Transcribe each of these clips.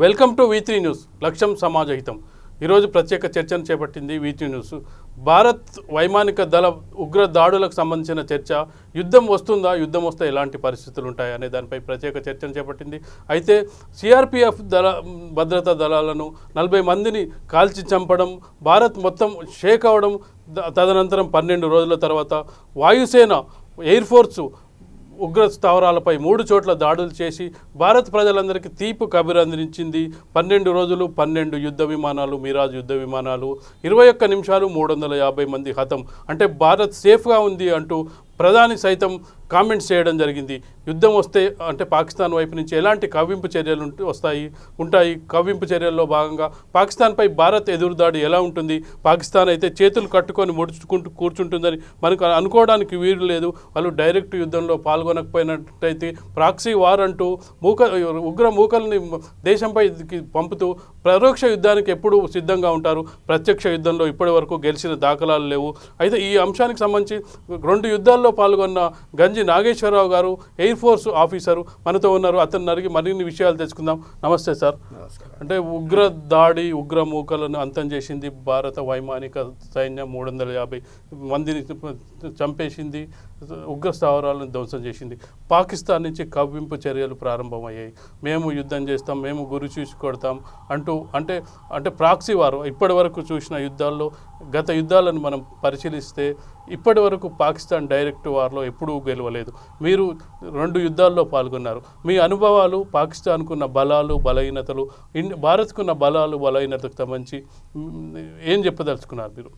Welcome to V3 news లక్ష్యం సమాజహితం. ఈరోజు ప్రత్యేక చర్చను చేపట్టింది V3 న్యూస్. భారత్ వైమానిక దళ ఉగ్ర దాడులకు సంబంధించిన చర్చ. యుద్ధం వస్తుందా, యుద్ధం వస్తే ఎలాంటి పరిస్థితులు ఉంటాయి అనే దానిపై ప్రత్యేక చర్చను చేపట్టింది. అయితే సిఆర్పిఎఫ్ భద్రతా దళాలను 40 మందిని కాల్చి చంపడం, భారత్ మొత్తం షేక్ అవ్వడం, తదనంతరం 12 రోజుల తర్వాత వాయుసేన ఎయిర్ ఫోర్సు ఉగ్ర స్థావరాలపై 3 చోట్ల దాడులు చేసి భారత్ ప్రజలందరికీ తీపు కబురు అందించింది. 12 రోజులు 12 యుద్ధ విమానాలు, మిరాజ్ యుద్ధ విమానాలు, 21 నిమిషాలు 350 మంది హతం. అంటే భారత్ సేఫ్గా ఉంది అంటూ ప్రధాని సైతం కామెంట్స్ చేయడం జరిగింది. యుద్ధం వస్తే అంటే పాకిస్తాన్ వైపు నుంచి ఎలాంటి కవ్వింపు చర్యలు ఉంటాయి. కవ్వింపు చర్యల్లో భాగంగా పాకిస్తాన్పై భారత్ ఎదురుదాడి ఎలా ఉంటుంది, పాకిస్తాన్ అయితే చేతులు కట్టుకొని ముడుచుకుంటూ కూర్చుంటుందని మనకు అనుకోవడానికి వీలు లేదు. వాళ్ళు డైరెక్ట్ యుద్ధంలో పాల్గొనకపోయినట్టయితే ప్రాక్సీ వార్ అంటూ ఉగ్ర మూకల్ని దేశంపై పంపుతూ పరోక్ష యుద్ధానికి ఎప్పుడు సిద్ధంగా ఉంటారు. ప్రత్యక్ష యుద్ధంలో ఇప్పటి వరకు గెలిచిన దాఖలాలు లేవు. అయితే ఈ అంశానికి సంబంధించి 2 యుద్ధాల్లో పాల్గొన్న గంజి నాగేశ్వరరావు గారు ఎయిర్ ఫోర్స్ ఆఫీసరు మనతో ఉన్నారు. అతన్ని అడిగి మరిన్ని విషయాలు తెలుసుకుందాం. నమస్తే సార్. అంటే ఉగ్ర దాడి, ఉగ్ర మూకలను అంతం చేసింది భారత వైమానిక సైన్యం. 350 మందిని చంపేసింది, ఉగ్ర స్థావరాలను ధ్వంసం చేసింది. పాకిస్తాన్ నుంచి కవ్వింపు చర్యలు ప్రారంభమయ్యాయి. మేము యుద్ధం చేస్తాం, మేము గురి చూసి కొడతాం అంటూ అంటే ప్రాక్సీ వారు ఇప్పటి వరకు చూసిన యుద్ధాల్లో, గత యుద్ధాలను మనం పరిశీలిస్తే ఇప్పటి వరకు పాకిస్తాన్ డైరెక్ట్ వార్లో ఎప్పుడూ గెలవలేదు. మీరు 2 యుద్ధాల్లో పాల్గొన్నారు. మీ అనుభవాలు, పాకిస్తాన్కున్న బలాలు బలహీనతలు, భారత్కున్న బలాలు బలహీనతకు సంబంధించి ఏం చెప్పదలుచుకున్నారు మీరు?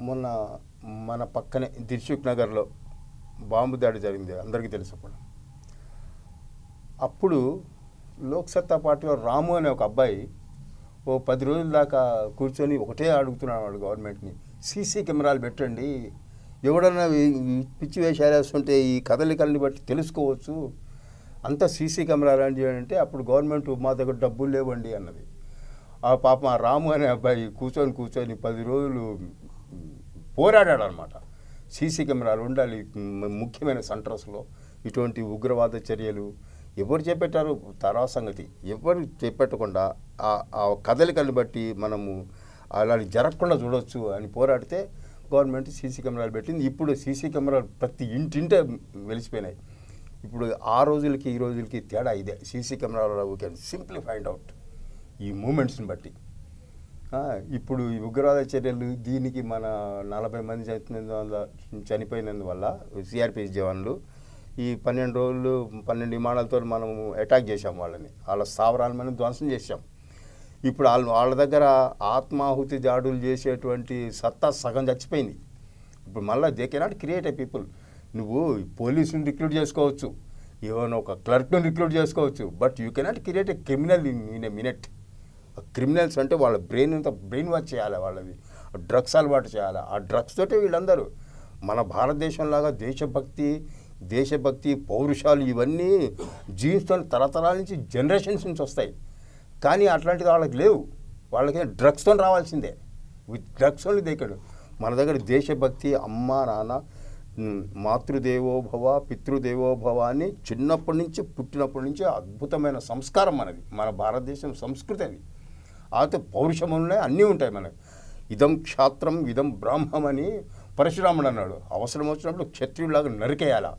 మొన్న మన పక్కనే దిల్సుఖ్ నగర్లో బాంబు దాడి జరిగింది, అందరికీ తెలుసు. అప్పుడు లోక్సత్తా పార్టీలో రాము అనే ఒక అబ్బాయి 10 రోజుల దాకా కూర్చొని ఒకటే అడుగుతున్నాడు వాడు గవర్నమెంట్ని, సీసీ కెమెరాలు పెట్టండి, ఎవడన్నా పిచ్చి వేషాలు వేస్తుంటే ఈ కదలికల్ని బట్టి తెలుసుకోవచ్చు, అంతా సీసీ కెమెరాలు అని అంటే అప్పుడు గవర్నమెంట్ మా దగ్గర డబ్బులు లేవండి అన్నది. ఆ పాపం ఆ రాము అనే అబ్బాయి కూర్చొని 10 రోజులు పోరాడాడు అనమాట. సీసీ కెమెరాలు ఉండాలి ముఖ్యమైన సెంటర్స్లో. ఇటువంటి ఉగ్రవాద చర్యలు ఎవరు చేపట్టారు తర్వాత సంగతి, ఎవరు చేపట్టకుండా ఆ కదలికలను బట్టి మనము అలాంటి జరగకుండా చూడవచ్చు అని పోరాడితే గవర్నమెంట్ సీసీ కెమెరాలు పెట్టింది. ఇప్పుడు సీసీ కెమెరాలు ప్రతి ఇంటింటే వెలిసిపోయినాయి. ఇప్పుడు ఆ రోజులకి ఈ రోజులకి తేడా ఇదే. సీసీ కెమెరాలో we can simply find out ఈ మూమెంట్స్ని బట్టి. ఇప్పుడు ఈ ఉగ్రవాద చర్యలు దీనికి మన 40 మంది చనిపోయినందువల్ల సిఆర్పిఎఫ్ జవాన్లు ఈ 12 రోజులు 12 విమానాలతో మనం అటాక్ చేసాం వాళ్ళని, వాళ్ళ స్థావరాలను మనం ధ్వంసం చేసాం. ఇప్పుడు వాళ్ళ దగ్గర ఆత్మాహుతి దాడులు చేసేటువంటి సత్తా సగం చచ్చిపోయింది. ఇప్పుడు మళ్ళీ they cannot create a people. నువ్వు పోలీసుని రిక్రూట్ చేసుకోవచ్చు, ఏమైనా ఒక క్లర్క్ను రిక్రూట్ చేసుకోవచ్చు, but you cannot create a criminal in a minute. Criminals అంటే వాళ్ళ బ్రెయిన్ వాష్ చేయాలి, వాళ్ళది డ్రగ్స్ అలవాటు చేయాలి. ఆ డ్రగ్స్ తోటే వీళ్ళందరూ మన భారతదేశంలాగా దేశభక్తి పౌరుషాలు ఇవన్నీ జీవిస్తూ తరతరాల నుంచి జనరేషన్స్ నుంచి వస్తాయి. కానీ అట్లాంటిది వాళ్ళకి లేవు. వాళ్ళకి డ్రగ్స్తో రావాల్సిందే. విత్ డ్రగ్స్ ఓన్లీ దేకడు. మన దగ్గర దేశభక్తి, అమ్మ నాన్న, మాతృదేవోభవ పితృదేవోభవ అని చిన్నప్పటి నుంచి పుట్టినప్పటి నుంచి అద్భుతమైన సంస్కారం మనది, మన భారతదేశం సంస్కృతి అది. అయితే పౌరుషం ఉన్నాయి, అన్నీ ఉంటాయి మనకి. ఇదం క్షాత్రం ఇదం బ్రాహ్మం అని పరశురాముడు అన్నాడు. అవసరం వచ్చినప్పుడు క్షత్రియులాగా నరికేయాలా,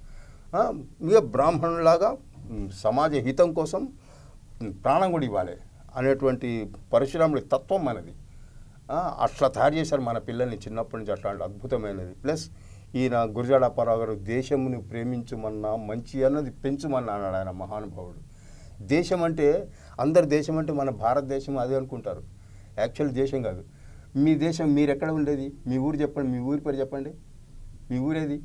ఇక బ్రాహ్మణులాగా సమాజ హితం కోసం ప్రాణం కూడా ఇవ్వాలి అనేటువంటి పరశురాముడి తత్వం మనది. అట్లా తయారు చేశారు మన పిల్లల్ని చిన్నప్పటి నుంచి. అట్లాంటి అద్భుతమైనది. ప్లస్ ఈయన గురజాడ అప్పారావు గారు దేశముని ప్రేమించమన్నా మంచి అన్నది పెంచుమన్నా అన్నాడు ఆయన మహానుభావుడు. దేశం అంటే అందరు దేశం అంటే మన భారతదేశం అదే అనుకుంటారు. యాక్చువల్ దేశం కాదు. మీ దేశం మీరు ఎక్కడ ఉండేది? మీ ఊరు చెప్పండి, మీ ఊరి పేరు చెప్పండి. మీ ఊరేది?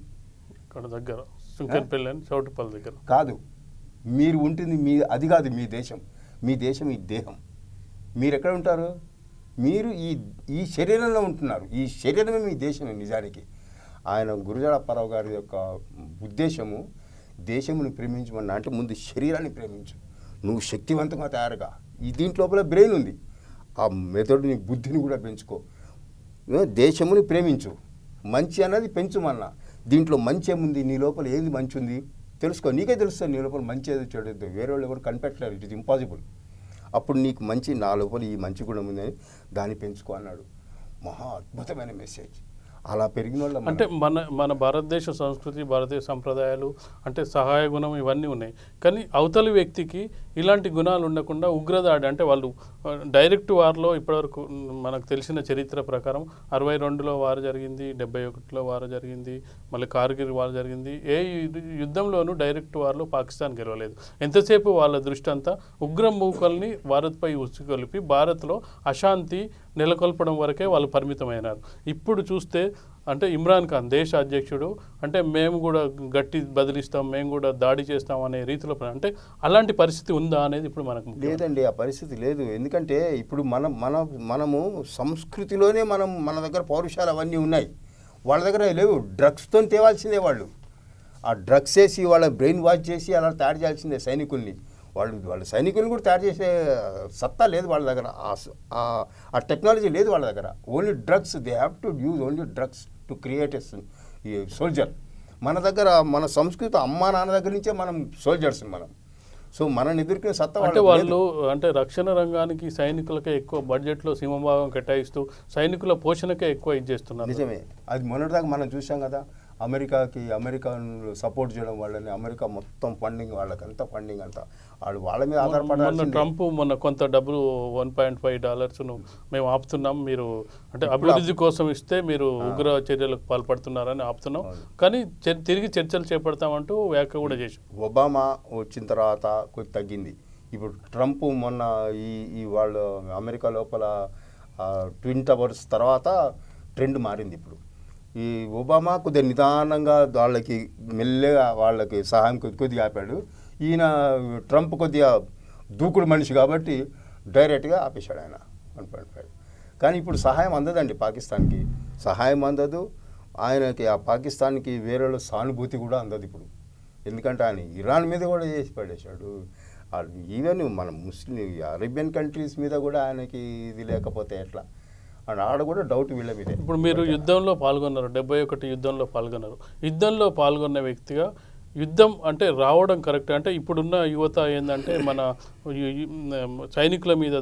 ఇక్కడ దగ్గర సుంకన్పల్లి అని చౌటుపల్లి దగ్గర కాదు. మీరు ఉంటుంది అది కాదు మీ దేశం. మీ దేశం ఈ దేహం. మీరు ఎక్కడ ఉంటారు? మీరు ఈ శరీరంలో ఉంటున్నారు. ఈ శరీరమే మీ దేశమే నిజానికి. ఆయన గురజాడ అప్పారావు గారి యొక్క ఉద్దేశము దేశముని ప్రేమించమన్నా అంటే ముందు శరీరాన్ని ప్రేమించు, నువ్వు శక్తివంతంగా తయారుగా. దీంట్లోపల బ్రెయిన్ ఉంది, ఆ మెదడుని బుద్ధిని కూడా పెంచుకో. దేశముని ప్రేమించు, మంచి అన్నది పెంచుమన్నా. దీంట్లో మంచి ఏముంది, నీ లోపల ఏది మంచి ఉంది తెలుసుకో, నీకే తెలుస్తుంది నీ లోపల మంచి ఏదో చెడు ఏదో. వేరే వాళ్ళు ఎవరు కనిపెట్టలేరు, ఇట్ ఈస్ ఇంపాసిబుల్. అప్పుడు నీకు మంచి నా లోపల ఈ మంచి గుణం ఉందని దాన్ని పెంచుకో అన్నాడు. మహా అద్భుతమైన మెసేజ్. అలా పెరిగిన వాళ్ళు అంటే మన భారతదేశ సంస్కృతి, భారతీయ సంప్రదాయాలు అంటే సహాయ గుణం ఇవన్నీ ఉన్నాయి. కానీ అవతలి వ్యక్తికి ఇలాంటి గుణాలు ఉండకుండా ఉగ్రదాడి అంటే వాళ్ళు డైరెక్ట్ వార్లో ఇప్పటివరకు మనకు తెలిసిన చరిత్ర ప్రకారం 62లో వార్ జరిగింది, 71లో వార్ జరిగింది, మళ్ళీ కార్గిల్ వార్ జరిగింది. ఏ యుద్ధంలోనూ డైరెక్ట్ వార్లో పాకిస్తాన్ గెలవలేదు. ఎంతసేపు వాళ్ళ దృష్టి అంతా ఉగ్ర మూకల్ని భారత్పై ఉసుకొలిపి భారత్లో అశాంతి నెలకొల్పడం వరకే వాళ్ళు పరిమితమైనారు. ఇప్పుడు చూస్తే అంటే ఇమ్రాన్ ఖాన్ దేశ అధ్యక్షుడు అంటే మేము కూడా గట్టి బదిలిస్తాం, మేము కూడా దాడి చేస్తాం అనే రీతిలో అంటే అలాంటి పరిస్థితి ఉందా అనేది ఇప్పుడు మనకు లేదండి. ఆ పరిస్థితి లేదు. ఎందుకంటే ఇప్పుడు మనము సంస్కృతిలోనే మన దగ్గర పౌరుషాలు అవన్నీ ఉన్నాయి, వాళ్ళ దగ్గర లేవు. డ్రగ్స్తో తేవాల్సిందే వాళ్ళు. ఆ డ్రగ్స్ వేసి వాళ్ళ బ్రెయిన్ వాష్ చేసి అలా తయారు చేయాల్సిందే సైనికుల్ని. వాళ్ళ సైనికులను కూడా తయారు చేసే సత్తా లేదు వాళ్ళ దగ్గర, ఆ టెక్నాలజీ లేదు వాళ్ళ దగ్గర. Only drugs, they have to use only drugs to create a soldier. మన దగ్గర మన సంస్కృతి అమ్మా నాన్న దగ్గర నుంచే మనం సోల్జర్స్ మనం. సో మనల్ని ఎదుర్కొనే సత్తా అంటే వాళ్ళు అంటే రక్షణ రంగానికి సైనికులకే ఎక్కువ బడ్జెట్లో సింహభాగం కేటాయిస్తూ సైనికుల పోషణకే ఎక్కువ ఇచ్చేస్తున్నారు. నిజమే. అది మొన్నటిదాకా మనం చూసాం కదా, అమెరికాను సపోర్ట్ చేయడం వాళ్ళని, అమెరికా మొత్తం ఫండింగ్ వాళ్ళకంతా ఫండింగ్ అంతా వాళ్ళ మీద ఆధారపడాలి. ట్రంప్ మొన్న కొంత డబ్బులు $1.5 మేము ఆపుతున్నాం, మీరు అంటే అభివృద్ధి కోసం ఇస్తే మీరు ఉగ్ర చర్యలకు పాల్పడుతున్నారని ఆపుతున్నాం, కానీ తిరిగి చర్చలు చేపడతామంటూ వ్యాఖ్య కూడా చేశాం. ఒబామా వచ్చిన తర్వాత కొద్ది తగ్గింది. ఇప్పుడు ట్రంప్ మొన్న ఈ వాళ్ళు అమెరికా లోపల ట్విన్ టవర్స్ తర్వాత ట్రెండ్ మారింది. ఇప్పుడు ఈ ఒబామా కొద్దిగా నిదానంగా వాళ్ళకి మెల్లగా వాళ్ళకి సహాయం కొద్దిగా ఆపాడు. ఈయన ట్రంప్ కొద్దిగా దూకుడు మనిషి కాబట్టి డైరెక్ట్గా ఆపేశాడు ఆయన 1.5. కానీ ఇప్పుడు సహాయం అందదండి పాకిస్తాన్కి, సహాయం అందదు ఆయనకి. ఆ పాకిస్తాన్కి వేరే సానుభూతి కూడా అందదు ఇప్పుడు. ఎందుకంటే ఆయన ఇరాన్ మీద కూడా చేసి పడేశాడు. ఈవెన్ మన ముస్లిం అరేబియన్ కంట్రీస్ మీద కూడా ఆయనకి ఇది లేకపోతే ఎట్లా అని ఆడ కూడా డౌట్ వీళ్ళ మీద. ఇప్పుడు మీరు యుద్ధంలో పాల్గొన్నారు, 71 యుద్ధంలో పాల్గొన్నారు. యుద్ధంలో పాల్గొన్న వ్యక్తిగా యుద్ధం అంటే రావడం కరెక్ట్ అంటే ఇప్పుడున్న యువత ఏంటంటే మన సైనికుల మీద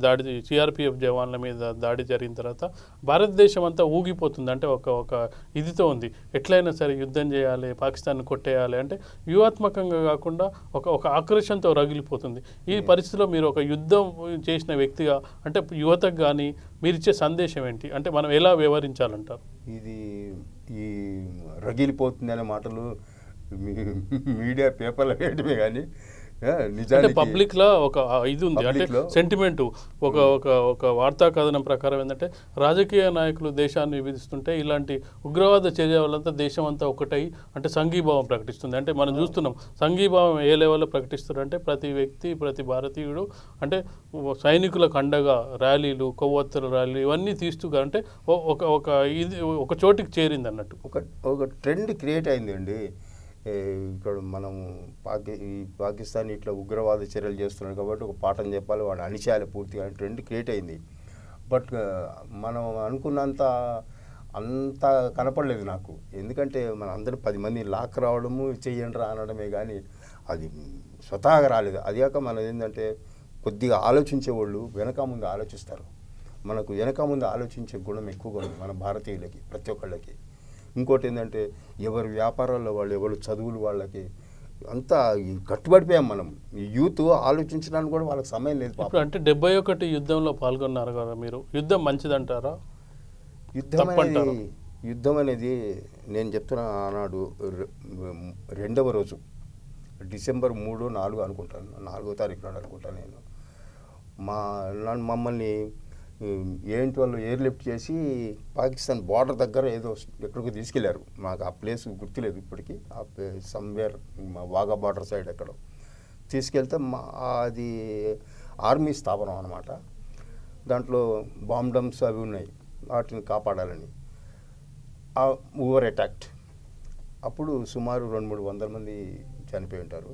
దాడి సిఆర్పిఎఫ్ జవాన్ల మీద దాడి జరిగిన తర్వాత భారతదేశం అంతా ఊగిపోతుంది. అంటే ఒక ఇదితో ఉంది, ఎట్లయినా సరే యుద్ధం చేయాలి, పాకిస్తాన్ని కొట్టేయాలి అంటే వ్యూహాత్మకంగా కాకుండా ఒక ఆక్రోషంతో రగిలిపోతుంది. ఈ పరిస్థితిలో మీరు ఒక యుద్ధం చేసిన వ్యక్తిగా అంటే యువతకు కానీ మీరు ఇచ్చే సందేశం ఏంటి, అంటే మనం ఎలా వ్యవహరించాలంటారు? ఇది ఈ రగిలిపోతుంది అనే మాటలు మీడియా పేపర్లో వేయడమే కానీ నిజానికి పబ్లిక్లో ఒక ఇది ఉంది, అంటే సెంటిమెంటు ఒక వార్తా కథనం ప్రకారం ఏంటంటే రాజకీయ నాయకులు దేశాన్ని విభజిస్తుంటే ఇలాంటి ఉగ్రవాద చర్య వల్లంతా దేశం అంతా ఒకటై అంటే సంఘీభావం ప్రకటిస్తుంది. అంటే మనం చూస్తున్నాం సంఘీభావం ఏ లెవెల్లో ప్రకటిస్తారంటే ప్రతి వ్యక్తి ప్రతి భారతీయుడు అంటే సైనికులకు అండగా ర్యాలీలు, కొవ్వొత్తుల ర్యాలీలు ఇవన్నీ తీస్తూ అంటే ఒక చోటికి చేరింది అన్నట్టు ఒక ట్రెండ్ క్రియేట్ అయిందండి. ఇక్కడ మనం ఈ పాకిస్తాన్ ఇట్లా ఉగ్రవాద చర్యలు చేస్తున్నాడు కాబట్టి ఒక పాఠం చెప్పాలి, వాడు అణిచేయాలి పూర్తిగా ట్రెండ్ క్రియేట్ అయింది. బట్ మనం అనుకున్నంత కనపడలేదు నాకు. ఎందుకంటే మన అందరూ 10 మంది లాక్ రావడము చెయ్యండి రా అనడమే కానీ అది స్వతహాగా రాలేదు. అది కాక మనది ఏంటంటే కొద్దిగా ఆలోచించే వాళ్ళు వెనక ముందు ఆలోచిస్తారు. మనకు వెనక ముందు ఆలోచించే గుణం ఎక్కువగా ఉంది మన భారతీయులకి, ప్రతి ఒక్కళ్ళకి. ఇంకోటి ఏంటంటే ఎవరు వ్యాపారాల్లో వాళ్ళు, ఎవరు చదువులు వాళ్ళకి అంతా కట్టుబడిపోయాం మనం. ఈ యూత్ ఆలోచించడానికి కూడా వాళ్ళకి సమయం లేదు. అంటే 71 యుద్ధంలో పాల్గొన్నారు కదా మీరు, యుద్ధం మంచిదంటారా? యుద్ధం అనేది నేను చెప్తున్నా, ఆనాడు 2వ రోజు డిసెంబర్ 3, 4 అనుకుంటాను, 4వ తారీఖు నాడు అనుకుంటాను నేను, మమ్మల్ని ఏంటి వాళ్ళు ఎయిర్ లిఫ్ట్ చేసి పాకిస్తాన్ బార్డర్ దగ్గర ఏదో ఎక్కడికో తీసుకెళ్లారు. మాకు ఆ ప్లేస్ గుర్తులేదు ఇప్పటికీ. ఆ సమ్వేర్ వాగా బార్డర్ సైడ్ ఎక్కడో తీసుకెళ్తే అది ఆర్మీ స్థాపనం అన్నమాట. దాంట్లో బాంబ్ డంప్స్ అవి ఉన్నాయి, వాటిని కాపాడాలని ఓవర్ అటాక్డ్. అప్పుడు సుమారు 200-300 మంది చనిపోయి ఉంటారు.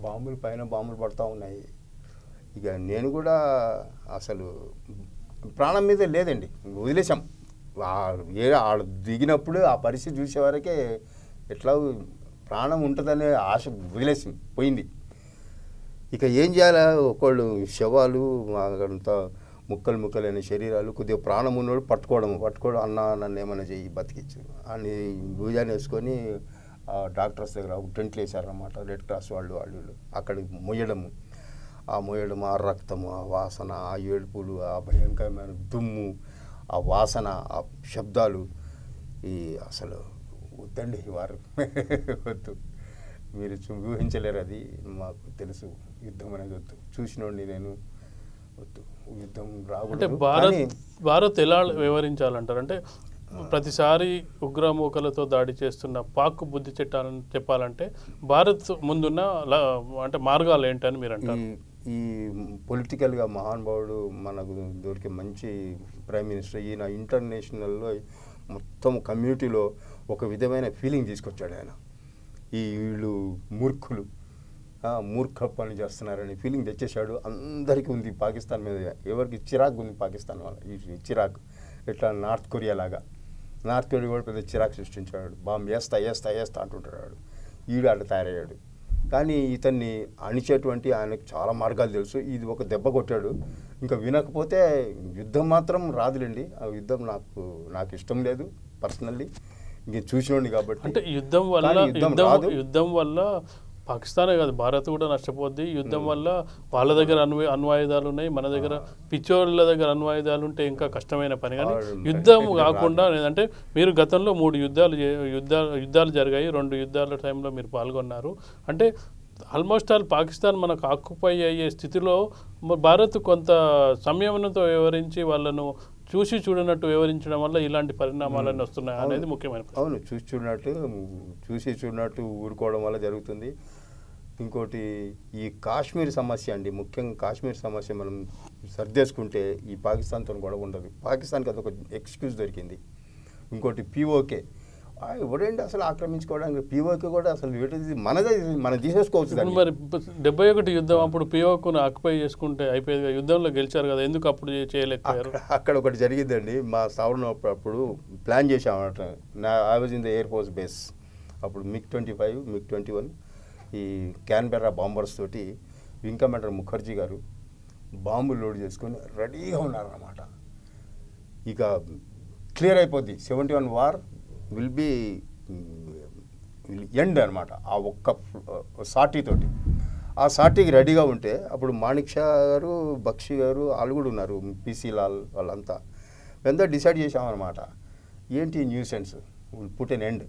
బాంబులు పైన బాంబులు పడుతూ ఉన్నాయి. ఇక నేను కూడా అసలు ప్రాణం మీద లేదండి, వదిలేసాం. దిగినప్పుడు ఆ పరిస్థితి చూసేవారికే ఎట్లా ప్రాణం ఉంటుందనే ఆశ వదిలేసింది, పోయింది. ఇక ఏం చేయాలా, ఒకళ్ళు శవాలు అంతా ముక్కలు ముక్కలైన శరీరాలు, కొద్దిగా ప్రాణం ఉన్నోడు పట్టుకోవడం అన్న నన్ను ఏమైనా చెయ్యి బతికించు అని భుజాన్ని వేసుకొని డాక్టర్స్ దగ్గర టెంట్లు వేసారన్నమాట, రెడ్ క్రాస్ వాళ్ళు అక్కడికి మొయ్యడము, ఆ రక్తము, ఆ వాసన, ఆ ఏడుపులు, ఆ భయంకరమైన దుమ్ము, ఆ వాసన, ఆ శబ్దాలు, ఈ అసలు వద్దండి వారు వద్దు, మీరు ఊహించలేరు, అది మాకు తెలుసు, యుద్ధం అనేది వద్దు, చూసినోడిని నేను, వద్దు యుద్ధం అంటే రాకూడదు. భారత్ ఎలా వ్యవహరించాలంటారు? అంటే ప్రతిసారి ఉగ్రమూకలతో దాడి చేస్తున్న పాక్ బుద్ధి చట్టాలని చెప్పాలంటే భారత్ ముందున్న అంటే మార్గాలు ఏంటని మీరు అంటారు? ఈ పొలిటికల్గా మహానుభావుడు మనకు దొరికే మంచి ప్రైమ్ మినిస్టర్, ఈయన ఇంటర్నేషనల్లో మొత్తం కమ్యూనిటీలో ఒక విధమైన ఫీలింగ్ తీసుకొచ్చాడు ఆయన. వీళ్ళు మూర్ఖులు, మూర్ఖ పని చేస్తున్నారని ఫీలింగ్ తెచ్చేశాడు. అందరికీ ఉంది పాకిస్తాన్ మీద, ఎవరికి చిరాకు ఉంది పాకిస్తాన్ వాళ్ళ, ఈ చిరాకు ఇట్లా నార్త్ కొరియా లాగా. నార్త్ కొరియా కూడా పెద్ద చిరాకు సృష్టించాడు, బాంబు వేస్తా అంటుంటాడు. ఈడు అట్లా తయారయ్యాడు. కానీ ఇతన్ని అణిచేటువంటి ఆయనకు చాలా మార్గాలు తెలుసు. ఇది ఒక దెబ్బ కొట్టాడు, ఇంకా వినకపోతే యుద్ధం మాత్రం రాదులేండి. ఆ యుద్ధం నాకు ఇష్టం లేదు పర్సనల్లీ, ఇంక చూసినోండి కాబట్టి. అంటే యుద్ధం వల్ల పాకిస్తానే కాదు, భారత్ కూడా నష్టపోద్ది. యుద్ధం వల్ల వాళ్ళ దగ్గర అణ్వాయుధాలు ఉన్నాయి, మన దగ్గర పిచ్చోళ్ళ దగ్గర అణ్వాయుధాలు ఉంటే ఇంకా కష్టమైన పని. కానీ యుద్ధం కాకుండా లేదంటే మీరు గతంలో 3 యుద్ధాలు జరిగాయి, 2 యుద్ధాల టైంలో మీరు పాల్గొన్నారు. అంటే ఆల్మోస్ట్ ఆల్ పాకిస్తాన్ మనకు ఆక్యుపై అయ్యే స్థితిలో భారత్ కొంత సంయమనంతో వ్యవహరించి వాళ్ళను చూడనట్టు వివరించడం వల్ల ఇలాంటి పరిణామాలన్నీ వస్తున్నాయి అనేది ముఖ్యమైన. అవును, చూసి చూడనట్టు ఊరుకోవడం వల్ల జరుగుతుంది. ఇంకోటి ఈ కాశ్మీర్ సమస్య అండి, ముఖ్యంగా కాశ్మీర్ సమస్య మనం సర్దేసుకుంటే ఈ పాకిస్తాన్తో గొడవ ఉండదు. పాకిస్తాన్కి అదొక ఎక్స్క్యూజ్ దొరికింది. ఇంకోటి POK ఎవడండి అసలు ఆక్రమించుకోవడానికి, POK కూడా అసలు మనదే, మనం తీసేసుకోవచ్చు. మరి 71 యుద్ధం అప్పుడు POKను ఆక్యుపై చేసుకుంటే అయిపోయేది, యుద్ధంలో గెలిచారు కదా, ఎందుకు అప్పుడు చేయలేకపోయారు? అక్కడ ఒకటి జరిగిందండి, మా స్థావరం అప్పుడు ప్లాన్ చేసామన్నమాట. I was in the air force base అప్పుడు, MiG-25 MiG-21 ఈ క్యాన్బెర్రా బాంబర్స్ తోటి వింగ్ కమాండర్ ముఖర్జీ గారు బాంబులు లోడ్ చేసుకొని రెడీగా ఉన్నారన్నమాట. ఇక క్లియర్ అయిపోద్ది, 71 వార్ విల్ బి ఎండ్ అనమాట. ఆ ఒక్క సాటితోటి, ఆ సాటికి రెడీగా ఉంటే అప్పుడు మాణిక్ షా గారు, బక్షి గారు వాళ్ళు కూడా ఉన్నారు, PC లాల్ వాళ్ళంతా. మేంతా డిసైడ్ చేసామన్నమాట, ఏంటి nuisance, will put an end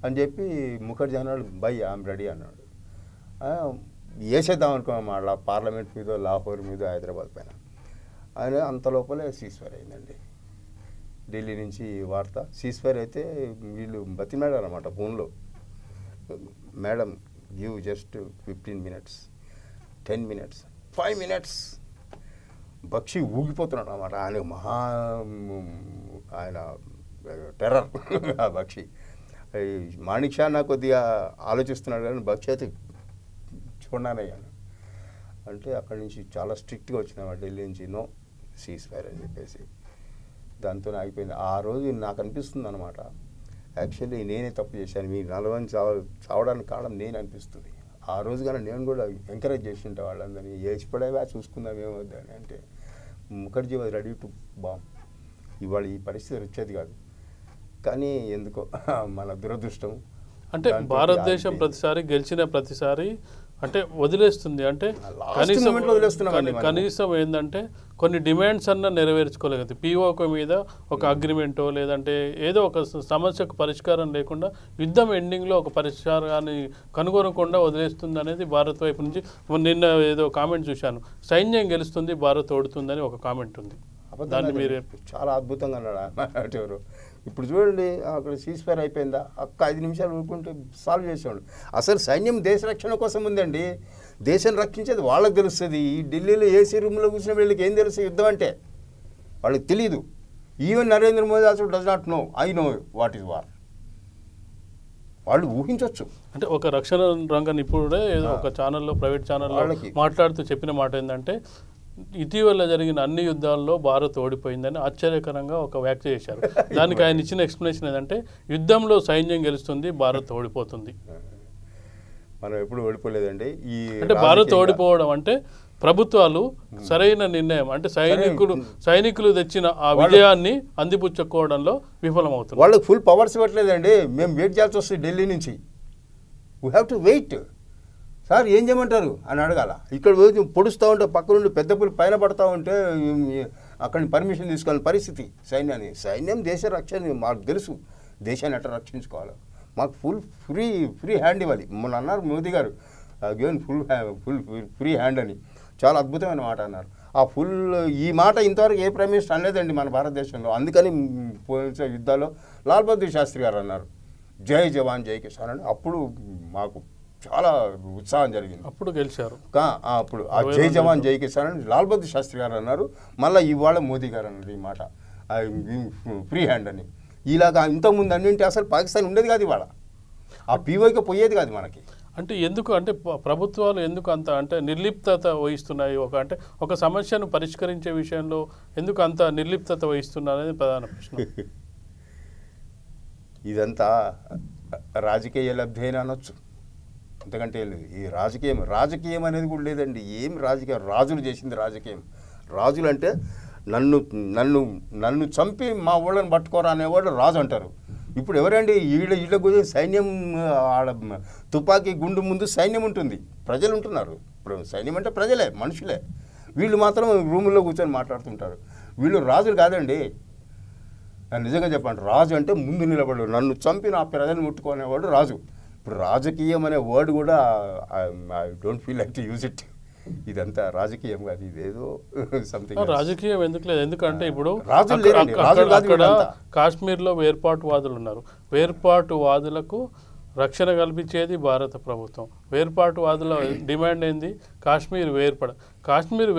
అని చెప్పి ముఖర్జీ అన్నాడు, బై ఐఎమ్ రెడీ అన్నాడు. వేసేద్దాం అనుకున్నాం పార్లమెంట్ మీద, లాహోర్ మీద, హైదరాబాద్ పైన. ఆయన అంత లోపలే సీజ్ఫైర్ అయిందండి. ఢిల్లీ నుంచి వార్త సీజ్ఫైర్ అయితే వీళ్ళు బతిమాడారు అన్నమాట ఫోన్లో, madam give just 15 minutes, 10 minutes, 5 minutes. Bakshi ఊగిపోతున్నాడు అన్నమాట, ఆయన టెర్రర్ ఆ బక్షి. మాణిక్ షా నాకు కొద్దిగా ఆలోచిస్తున్నాడు కానీ బక్షి అయితే చూడనయ్యాను. అంటే అక్కడి నుంచి చాలా స్ట్రిక్ట్గా వచ్చిన ఢిల్లీ నుంచి, నో సీజ్ఫైర్ అని చెప్పేసి. దాంతో ఆగిపోయింది. ఆ రోజు నాకు అనిపిస్తుంది అనమాట, యాక్చువల్లీ నేనే తప్పు చేశాను, మీ 40 చావడానికి కారణం నేను అనిపిస్తుంది. ఆ రోజు కానీ నేను కూడా ఎంకరేజ్ చేసి ఉంటే వాళ్ళందరినీ, వేసిపడేవా చూసుకుందాం ఏమవుద్దని. అంటే Mukherjee was ready to bomb. ఇవాళ ఈ పరిస్థితి వచ్చేది కాదు, కానీ ఎందుకో మన దురదృష్టం. అంటే భారతదేశం ప్రతిసారి గెలిచిన ప్రతిసారి అంటే వదిలేస్తుంది. అంటే కనీసం ఏంటంటే కొన్ని డిమాండ్స్ అన్న నెరవేర్చుకోలేదు. POK మీద ఒక అగ్రిమెంటో లేదంటే ఏదో ఒక సమస్యకు పరిష్కారం లేకుండా యుద్ధం ఎండింగ్లో ఒక పరిష్కారాన్ని కనుగొనకుండా వదిలేస్తుంది అనేది భారత్ వైపు నుంచి. నిన్న ఏదో కామెంట్ చూశాను, సైన్యం గెలుస్తుంది భారత్ ఓడుతుందని ఒక కామెంట్ ఉంది. దాన్ని మీరు చాలా అద్భుతంగా అన్నాడు ఎవరు. ఇప్పుడు చూడండి, అక్కడ సీజ్ఫైర్ అయిపోయిందా, 5 నిమిషాలు ఊరుకుంటే సాల్వ్ చేసేవాడు. అసలు సైన్యం దేశ రక్షణ కోసం ఉందండి, దేశం రక్షించేది వాళ్ళకి తెలుస్తుంది. ఈ ఢిల్లీలో AC రూమ్లో కూర్చున్న వీళ్ళకి ఏం తెలుసు యుద్ధం అంటే, వాళ్ళకి తెలియదు. Even Narendra Modi also does not know, I know what is war. వాళ్ళు ఊహించవచ్చు. అంటే ఒక రక్షణ రంగ నిపుణుడే ఏదో ఒక ఛానల్లో, ప్రైవేట్ ఛానల్లో మాట్లాడుతూ చెప్పిన మాట ఏంటంటే, ఇటీవల జరిగిన అన్ని యుద్ధాల్లో భారత్ ఓడిపోయిందని ఆశ్చర్యకరంగా ఒక వ్యాఖ్య చేశారు. దానికి ఆయన ఇచ్చిన ఎక్స్ప్లెనేషన్ ఏంటంటే, యుద్ధంలో సైన్యం గెలుస్తుంది, భారత్ ఓడిపోతుంది. మనం ఎప్పుడు ఓడిపోలేదండి. ఈ అంటే భారత్ ఓడిపోవడం అంటే ప్రభుత్వాలు సరైన నిర్ణయం అంటే సైనికులు తెచ్చిన ఆ విజయాన్ని అందిపుచ్చుకోవడంలో విఫలమవుతుంది. వాళ్ళకి ఫుల్ పవర్స్ ఇవ్వట్లేదండి. మేము వెయిట్ చేయాల్సి వస్తుంది ఢిల్లీ నుంచి. We have to wait. Sir ఏం చేయమంటారు అని అడగాల. ఇక్కడ పొడుస్తూ ఉంటే పక్క నుండి పెద్ద పులి పైన పడతా ఉంటే అక్కడి పర్మిషన్ తీసుకోవాలని పరిస్థితి సైన్యాన్ని. సైన్యం దేశ రక్షణ మాకు తెలుసు, దేశాన్ని ఎట్లా రక్షించుకోవాలి. మాకు ఫ్రీ హ్యాండ్ ఇవ్వాలి. మొన్న అన్నారు మోదీ గారు గివెన్ ఫుల్ ఫ్రీ హ్యాండ్ అని. చాలా అద్భుతమైన మాట అన్నారు. ఆ ఈ మాట ఇంతవరకు ఏ ప్రైమ్ మినిస్టర్ అనలేదండి మన భారతదేశంలో. అందుకని పోయిన యుద్ధాల్లో లాల్ బహదూర్ శాస్త్రి గారు అన్నారు జై జవాన్ జై కిసాన్ అని. అప్పుడు మాకు చాలా ఉత్సాహం జరిగింది. అప్పుడు గెలిచారు. అప్పుడు ఆ జై జవాన్ జై కిసాన్ అని లాల్ బహదూర్ శాస్త్రి గారు అన్నారు. మళ్ళీ ఇవాళ మోదీ గారు అన్నారు ఈ మాట ఫ్రీ హ్యాండ్ అని. ఇలాగా ఇంతకుముందు అన్నింటి అసలు పాకిస్తాన్ ఉండేది కాదు. ఇవాళ ఆ పీవైకి పోయేది కాదు మనకి. అంటే ఎందుకు అంటే ప్రభుత్వాలు ఎందుకు అంత అంటే నిర్లిప్తత వహిస్తున్నాయి? అంటే ఒక సమస్యను పరిష్కరించే విషయంలో ఎందుకు అంత నిర్లిప్తత వహిస్తున్నారు అనేది ప్రధాన ప్రశ్న. ఇదంతా రాజకీయ లబ్ధి అయినా అనొచ్చు, అంతకంటే లేదు. ఈ రాజకీయం అనేది కూడా లేదండి. ఏం రాజకీయం? రాజులు చేసింది రాజకీయం. రాజులు అంటే నన్ను చంపి మా ఊళ్ళని పట్టుకోరా అనేవాళ్ళు రాజు అంటారు. ఇప్పుడు ఎవరండి ఈళ్ళ గురించి సైన్యం ఆడ తుపాకీ గుండు ముందు సైన్యం ఉంటుంది, ప్రజలు ఉంటున్నారు. ఇప్పుడు సైన్యం అంటే ప్రజలే, మనుషులే. వీళ్ళు మాత్రం రూముల్లో కూర్చొని మాట్లాడుతుంటారు. వీళ్ళు రాజులు కాదండి. నిజంగా చెప్పండి, రాజు అంటే ముందు నిలబడు, నన్ను చంపి నా ప్రజలను ముట్టుకునేవాడు రాజు. ఇప్పుడు రాజకీయం అనే వర్డ్ కూడా I don't feel like to use it. ఇదంతా రాజకీయం కాదు, ఇదేదో సంథింగ్. రాజకీయం ఎందుకు లేదు? ఎందుకంటే ఇప్పుడు అక్కడ కాశ్మీర్లో వేర్పాటువాదులు ఉన్నారు. వేర్పాటువాదులకు రక్షణ కల్పించేది భారత ప్రభుత్వం. వేర్పాటువాదుల డిమాండ్ ఏంది? కాశ్మీర్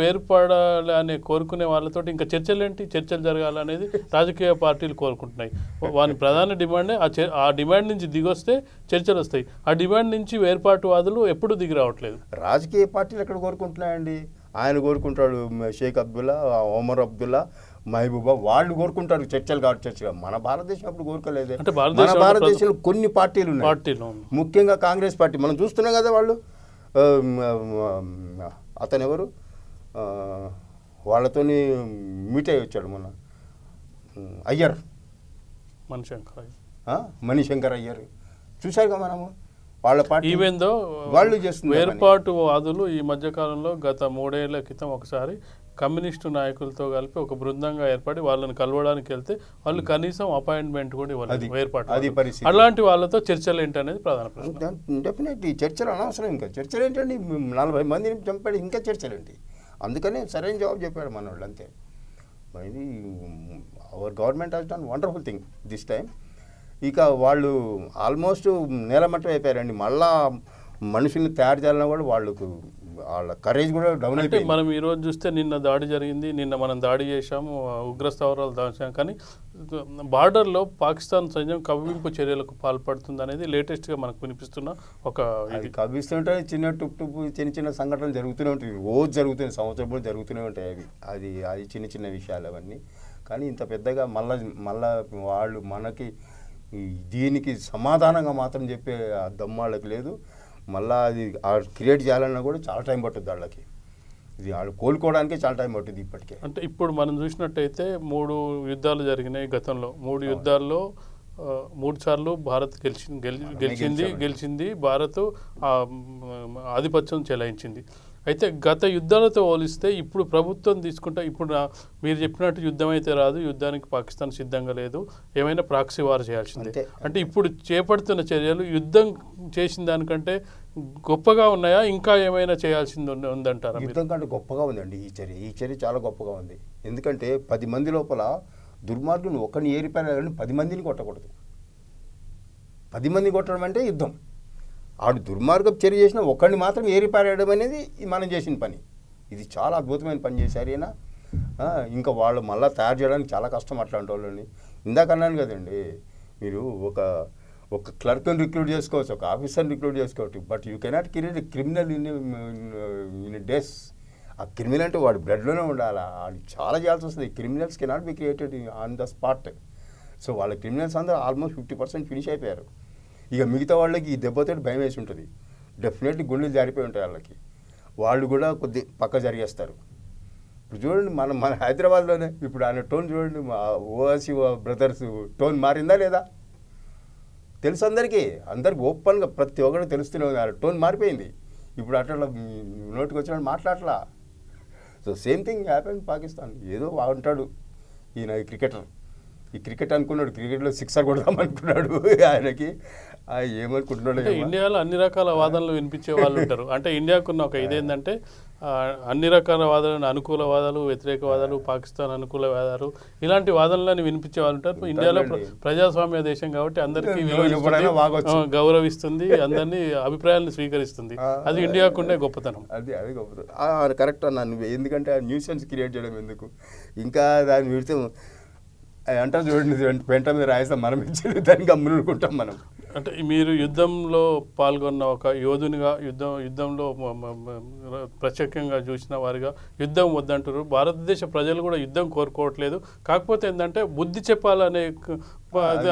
వేర్పడాలని కోరుకునే వాళ్ళతో ఇంకా చర్చలు జరగాలనేది రాజకీయ పార్టీలు కోరుకుంటున్నాయి. వాని ప్రధాన డిమాండే ఆ డిమాండ్ నుంచి దిగొస్తే చర్చలు వస్తాయి. ఆ డిమాండ్ నుంచి వేర్పాటువాదులు ఎప్పుడు దిగి రావట్లేదు. రాజకీయ పార్టీలు ఎక్కడ కోరుకుంటున్నాయండి? ఆయన కోరుకుంటాడు, షేక్ అబ్దుల్లా, ఒమర్ అబ్దుల్లా, మహబూబా, వాళ్ళు కోరుకుంటారు చర్చలు కాదు. చర్చలు మన భారతదేశం అప్పుడు కోరుకోలేదు. మన భారతదేశంలో కొన్ని పార్టీలు ఉన్నాయి, ముఖ్యంగా కాంగ్రెస్ పార్టీ. మనం చూస్తున్నాం కదా, వాళ్ళు అతను ఎవరు వాళ్ళతోని మీట్ అయ్యి వచ్చాడు మొన్న, అయ్యర్, మణిశంకర్ అయ్యర్. చూశారుగా మనము వాళ్ళ పార్టీ. ఈవెందో వాళ్ళు చేస్తున్న వేర్పాటువాదులు ఈ మధ్యకాలంలో గత 3 ఏళ్ల క్రితం ఒకసారి కమ్యూనిస్టు నాయకులతో కలిపి ఒక బృందంగా ఏర్పడి వాళ్ళని కలవడానికి వెళ్తే వాళ్ళు కనీసం అపాయింట్మెంట్ కూడా ఇవ్వాలి. వేర్పాటు అలాంటి వాళ్ళతో చర్చలు ఏంటనేది ప్రధాన ప్రశ్న. డెఫినెట్లీ చర్చలు అనవసరం. ఇంకా చర్చలు ఏంటండి? 40 మందిని చంపాడు, ఇంకా చర్చలు ఏంటి? అందుకనే సరైన జవాబు చెప్పాడు మన వాళ్ళు, అంతే. ఇది our government has done wonderful thing this time. ఇక వాళ్ళు ఆల్మోస్ట్ నేలమట్టం అయిపోయారండి. మళ్ళా మనుషుల్ని తయారు చేయాలన్నా కూడా వాళ్ళ కరేజ్ కూడా డౌన్ అయిపోయింది. మనం ఈరోజు చూస్తే నిన్న దాడి జరిగింది, నిన్న మనం దాడి చేశాము, ఉగ్రస్థావరాలు దాచాము. కానీ బార్డర్లో పాకిస్తాన్ సైన్యం కవ్వింపు చర్యలకు పాల్పడుతుంది అనేది లేటెస్ట్గా మనకు వినిపిస్తున్న ఒక ఇది. కవ్విస్తుంటే చిన్న సంఘటనలు జరుగుతూనే ఉంటాయి, రోజు జరుగుతుంది, సంవత్సరం జరుగుతూనే ఉంటాయి. అది చిన్న విషయాలు అవన్నీ. కానీ ఇంత పెద్దగా మళ్ళా వాళ్ళు మనకి దీనికి సమాధానంగా మాత్రం చెప్పే దమ్మాళ్ళకి లేదు. మళ్ళీ అది క్రియేట్ చేయాలన్నా కూడా చాలా టైం పట్టుద్ది వాళ్ళకి. ఇది వాళ్ళు కోలుకోవడానికే చాలా టైం పట్టుద్ది ఇప్పటికే. అంటే ఇప్పుడు మనం చూసినట్టయితే 3 యుద్ధాలు జరిగినాయి గతంలో. 3 యుద్ధాల్లో 3 సార్లు భారత్ గెలిచింది. భారత్ ఆధిపత్యం చెలాయించింది. అయితే గత యుద్ధాలతో పోలిస్తే ఇప్పుడు ప్రభుత్వం తీసుకుంటే, ఇప్పుడు మీరు చెప్పినట్టు యుద్ధం అయితే రాదు, యుద్ధానికి పాకిస్తాన్ సిద్ధంగా లేదు, ఏమైనా ప్రాక్సీ వార్ చేయాల్సిందే. అంటే ఇప్పుడు చేపడుతున్న చర్యలు యుద్ధం చేసిన దానికంటే గొప్పగా ఉన్నాయా? ఇంకా ఏమైనా చేయాల్సింది ఉందంటారా? యుద్ధం కంటే గొప్పగా ఉందండి ఈ చర్య చాలా గొప్పగా ఉంది. ఎందుకంటే 10 మంది లోపల దుర్మార్గులు ఒకరిని ఏరిపారని 10 మందిని కొట్టకూడదు. 10 మంది కొట్టడం అంటే యుద్ధం. ఆడు దుర్మార్గం చర్య చేసిన ఒకరిని మాత్రం ఏరిపారేయడం అనేది మనం చేసిన పని. ఇది చాలా అద్భుతమైన పని చేశారు ఈయన. ఇంకా వాళ్ళు మళ్ళీ తయారు చేయడానికి చాలా కష్టం అట్లాంటి వాళ్ళని. ఇందాక అన్నాను కదండి, మీరు ఒక క్లర్క్ని రిక్రూట్ చేసుకోవచ్చు, ఒక ఆఫీసర్ని రిక్రూట్ చేసుకోవచ్చు, but you cannot create criminal in days. ఆ క్రిమినల్ అంటే వాడి బ్లడ్లోనే ఉండాలి, అది చాలా చేయాల్సి వస్తుంది. Criminals cannot be created on the spot. So వాళ్ళ క్రిమినల్స్ అందరూ ఆల్మోస్ట్ 50% ఫినిష్ అయిపోయారు. ఇక మిగతా వాళ్ళకి ఈ దెబ్బతో భయం వేసి ఉంటుంది. డెఫినెట్లీ గుండెలు జారిపోయి ఉంటాయి వాళ్ళకి. వాళ్ళు కూడా కొద్ది పక్క జరిగేస్తారు. ఇప్పుడు చూడండి మన హైదరాబాద్లోనే ఇప్పుడు ఆయన టోన్ చూడండి, మా ఓవైసీ బ్రదర్స్ టోన్ మారిందా లేదా తెలుసు అందరికీ ఓపెన్గా ప్రతి ఒక్కరికి తెలుస్తూనే ఉంది. ఆయన టోన్ మారిపోయింది. ఇప్పుడు అట్లా నోటికి వచ్చినట్టు మాట్లాడలా. So same thing happen Pakistan. ఏదో బాగుంటాడు ఈయన ఈ క్రికెట్ అనుకున్నాడు, క్రికెట్లో సిక్సర్ కొడదాం అనుకున్నాడు. ఆయనకి ఏమనుకుంటున్నాడు. ఇండియాలో అన్ని రకాల వాదనలు వినిపించే వాళ్ళు ఉంటారు. అంటే ఇండియాకున్న ఒక ఇదేంటంటే అన్ని రకాల వాదాలు, అనుకూల వాదాలు, వ్యతిరేక వాదాలు, పాకిస్తాన్ అనుకూల వాదాలు, ఇలాంటి వాదనలని వినిపించే వాళ్ళు ఉంటారు. ఇండియాలో ప్రజాస్వామ్య దేశం కాబట్టి అందరికీ గౌరవిస్తుంది, అందరినీ అభిప్రాయాలను స్వీకరిస్తుంది. అది ఇండియాకుండే గొప్పతనం. అది గొప్పతనం. కరెక్ట్ అన్నా నువ్వు. ఎందుకంటే న్యూసెన్స్ క్రియేట్ చేయడం ఎందుకు, ఇంకా దాన్ని విడితే అంటారు చూడండి, వెంట మీద రాయిస్తాం మనం ఇచ్చేది, దానికి అమ్మునుకుంటాం మనం. అంటే మీరు యుద్ధంలో పాల్గొన్న ఒక యోధునిగా, యుద్ధంలో ప్రత్యేకంగా చూసిన వారిగా యుద్ధం వద్దంటారు. భారతదేశ ప్రజలు కూడా యుద్ధం కోరుకోవట్లేదు. కాకపోతే ఏంటంటే బుద్ధి చెప్పాలనే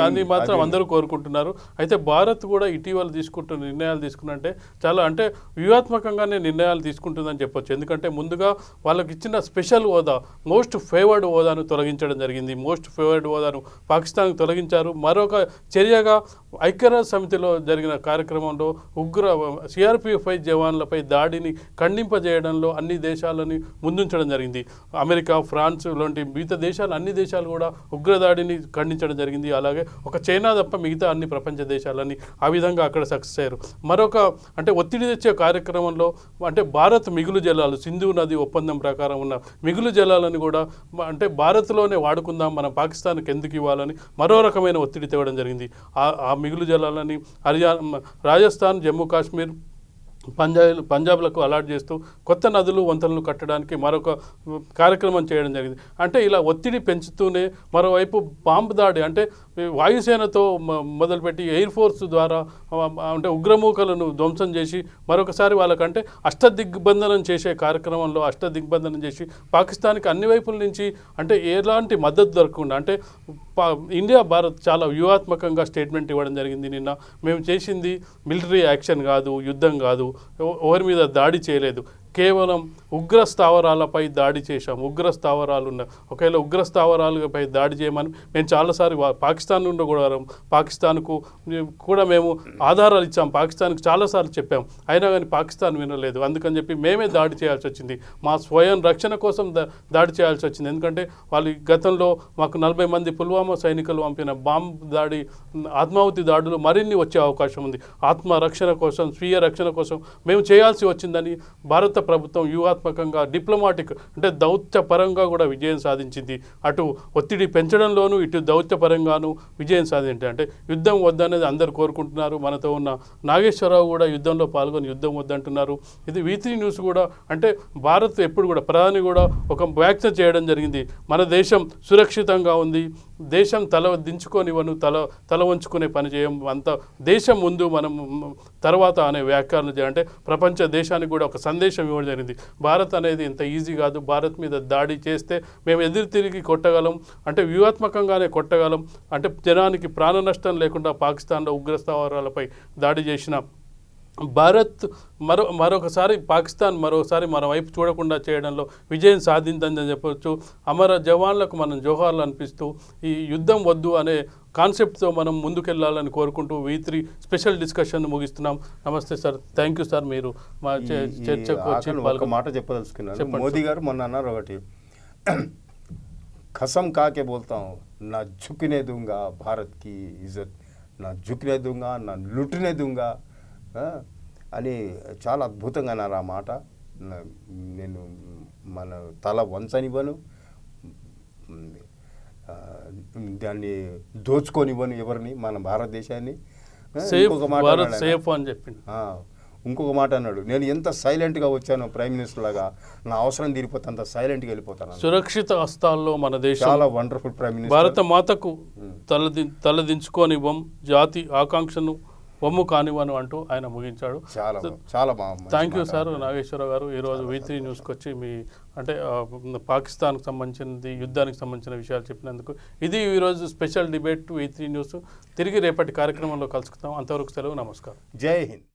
అది మాత్రం అందరూ కోరుకుంటున్నారు. అయితే భారత్ కూడా ఇటీవల తీసుకుంటున్న నిర్ణయాలు తీసుకున్నంటే చాలా అంటే వ్యూహాత్మకంగానే నిర్ణయాలు తీసుకుంటుందని చెప్పొచ్చు. ఎందుకంటే ముందుగా వాళ్ళకి ఇచ్చిన స్పెషల్ హోదా, మోస్ట్ ఫేవర్డ్ హోదాను తొలగించడం జరిగింది. మోస్ట్ ఫేవర్డ్ హోదాను పాకిస్తాన్కు తొలగించారు. మరొక చర్యగా ఐక్యరాజ్య సమితిలో జరిగిన కార్యక్రమంలో సిఆర్పిఎఫ్ఐ జవాన్లపై దాడిని ఖండింపజేయడంలో అన్ని దేశాలని ముందుంచడం జరిగింది. అమెరికా, ఫ్రాన్స్ లాంటి మిగతా దేశాలు, అన్ని దేశాలు కూడా ఉగ్రదాడిని ఖండించడం జరిగింది. అలాగే ఒక చైనా తప్ప మిగతా అన్ని ప్రపంచ దేశాలని ఆ విధంగా అక్కడ సక్సెస్ అయ్యారు. మరొక అంటే ఒత్తిడి తెచ్చే కార్యక్రమంలో అంటే భారత్ మిగులు జలాలు, సింధు నది ఒప్పందం ప్రకారం ఉన్న మిగులు జలాలను కూడా అంటే భారత్లోనే వాడుకుందాం, మనం పాకిస్తాన్కి ఎందుకు ఇవ్వాలని మరో రకమైన ఒత్తిడి తేవడం జరిగింది. ఆ మిగులు జలాలని రాజస్థాన్, జమ్మూ కాశ్మీర్, పంజాబ్లకు అలాట్ చేస్తూ కొత్త నదులు, వంతెనలు కట్టడానికి మరొక కార్యక్రమం చేయడం జరిగింది. అంటే ఇలా ఒత్తిడి పెంచుతూనే మరోవైపు బాంబు దాడి అంటే వాయుసేనతో మొదలుపెట్టి ఎయిర్ ఫోర్స్ ద్వారా అంటే ఉగ్రమూకలను ధ్వంసం చేసి మరొకసారి వాళ్ళకంటే అష్టదిగ్బంధనం చేసే కార్యక్రమంలో అష్టదిగ్బంధనం చేసి పాకిస్తాన్కి అన్ని వైపుల నుంచి అంటే ఎలాంటి మద్దతు దొరకకుండా అంటే ఇండియా, భారత్ చాలా వ్యూహాత్మకంగా స్టేట్మెంట్ ఇవ్వడం జరిగింది. నిన్న మేము చేసింది మిలిటరీ యాక్షన్ కాదు, యుద్ధం కాదు, ఎవరి మీద దాడి చేయలేదు, కేవలం ఉగ్ర స్థావరాలపై దాడి చేశాం. ఉగ్ర స్థావరాలు ఉన్న ఒకవేళ ఉగ్ర స్థావరాలపై దాడి చేయమని మేము చాలాసార్లు పాకిస్తాన్ నుండి కూడా పాకిస్తాన్కు కూడా మేము ఆధారాలు ఇచ్చాం, పాకిస్తాన్కి చాలాసార్లు చెప్పాం. అయినా కానీ పాకిస్తాన్ వినలేదు. అందుకని చెప్పి మేమే దాడి చేయాల్సి వచ్చింది. మా స్వయం రక్షణ కోసం దాడి చేయాల్సి వచ్చింది. ఎందుకంటే వాళ్ళు గతంలో మాకు 40 మంది పుల్వామా సైనికులు పంపిన బాంబు దాడి, ఆత్మాహుతి దాడులు మరిన్ని వచ్చే అవకాశం ఉంది. ఆత్మరక్షణ కోసం, స్వీయ రక్షణ కోసం మేము చేయాల్సి వచ్చిందని భారత ప్రభుత్వం వ్యూహాత్మకంగా, డిప్లొమాటిక్ అంటే దౌత్యపరంగా కూడా విజయం సాధించింది. అటు ఒత్తిడి పెంచడంలోనూ, ఇటు దౌత్యపరంగాను విజయం సాధించింది. అంటే యుద్ధం వద్దనేది అందరు కోరుకుంటున్నారు. మనతో ఉన్న నాగేశ్వరరావు కూడా యుద్ధంలో పాల్గొని యుద్ధం వద్దంటున్నారు. ఇది V3 న్యూస్ కూడా అంటే భారత్ ఎప్పుడు కూడా ప్రధాని కూడా ఒక వ్యాఖ్య చేయడం జరిగింది. మన దేశం సురక్షితంగా ఉంది, దేశం తల దించుకొనివ్వను, తల వంచుకునే పని చేయం, అంత దేశం ముందు మనం తర్వాత అనే వ్యాఖ్యానం చేయాలంటే ప్రపంచ దేశానికి కూడా ఒక సందేశం ఇవ్వడం జరిగింది. భారత్ అనేది ఇంత ఈజీ కాదు, భారత్ మీద దాడి చేస్తే మేము ఎదురు తిరిగి కొట్టగలం, అంటే వ్యూహాత్మకంగానే కొట్టగలం, అంటే జనానికి ప్రాణ నష్టం లేకుండా పాకిస్తాన్లో ఉగ్రస్థావరాలపై దాడి చేసిన భారత్ మరొకసారి పాకిస్తాన్ మరోసారి మన వైపు చూడకుండా చేయడంలో విజయం సాధించిందని చెప్పవచ్చు. అమర జవాన్లకు మనం జోహార్లు అనిపిస్తూ ఈ యుద్ధం వద్దు అనే కాన్సెప్ట్తో మనం ముందుకెళ్లాలని కోరుకుంటూ V3 స్పెషల్ డిస్కషన్ ముగిస్తున్నాం. నమస్తే సార్, థ్యాంక్ యూ సార్. మీరు మా చర్చకు వచ్చి ఒక మాట చెప్పదలుచుకున్నాను. మోదీ గారు మొన్న అన్నారు ఒకటి, ఖసం కాకే బోల్తాం నా झुकने दूंगा भारत की इज्जत, నా झुकने दूंगा, నా लुटने दूंगा అని చాలా అద్భుతంగా అన్నారు. ఆ మాట నేను మన తల వంచనివ్వను, దాన్ని దోచుకొనివ్వను ఎవరిని, మన భారతదేశాన్ని. ఇంకొక మాట అన్నాడు, నేను ఎంత సైలెంట్గా వచ్చానో ప్రైమ్ మినిస్టర్ లాగా, నా అవసరం తీరిపోతే అంత సైలెంట్గా వెళ్ళిపోతాను. సురక్షిత హస్తాల్లో మన దేశం, చాలా వండర్ఫుల్ ప్రైమ్ మినిస్టర్. భారత మాతకు తలదించుకోనివ్వం, జాతి ఆకాంక్షను వమ్ము కానివ్వను అంటూ ఆయన ముగించాడు. చాలా బాగుంది. థ్యాంక్ యూ సార్ నాగేశ్వరరావు గారు. ఈరోజు V3 న్యూస్కి వచ్చి మీ అంటే పాకిస్తాన్కి సంబంధించినది, యుద్ధానికి సంబంధించిన విషయాలు చెప్పినందుకు. ఇది ఈరోజు స్పెషల్ డిబేట్ V3 న్యూస్. తిరిగి రేపటి కార్యక్రమంలో కలుసుకుందాం. అంతవరకు సెలవు, నమస్కారం. జై హింద్.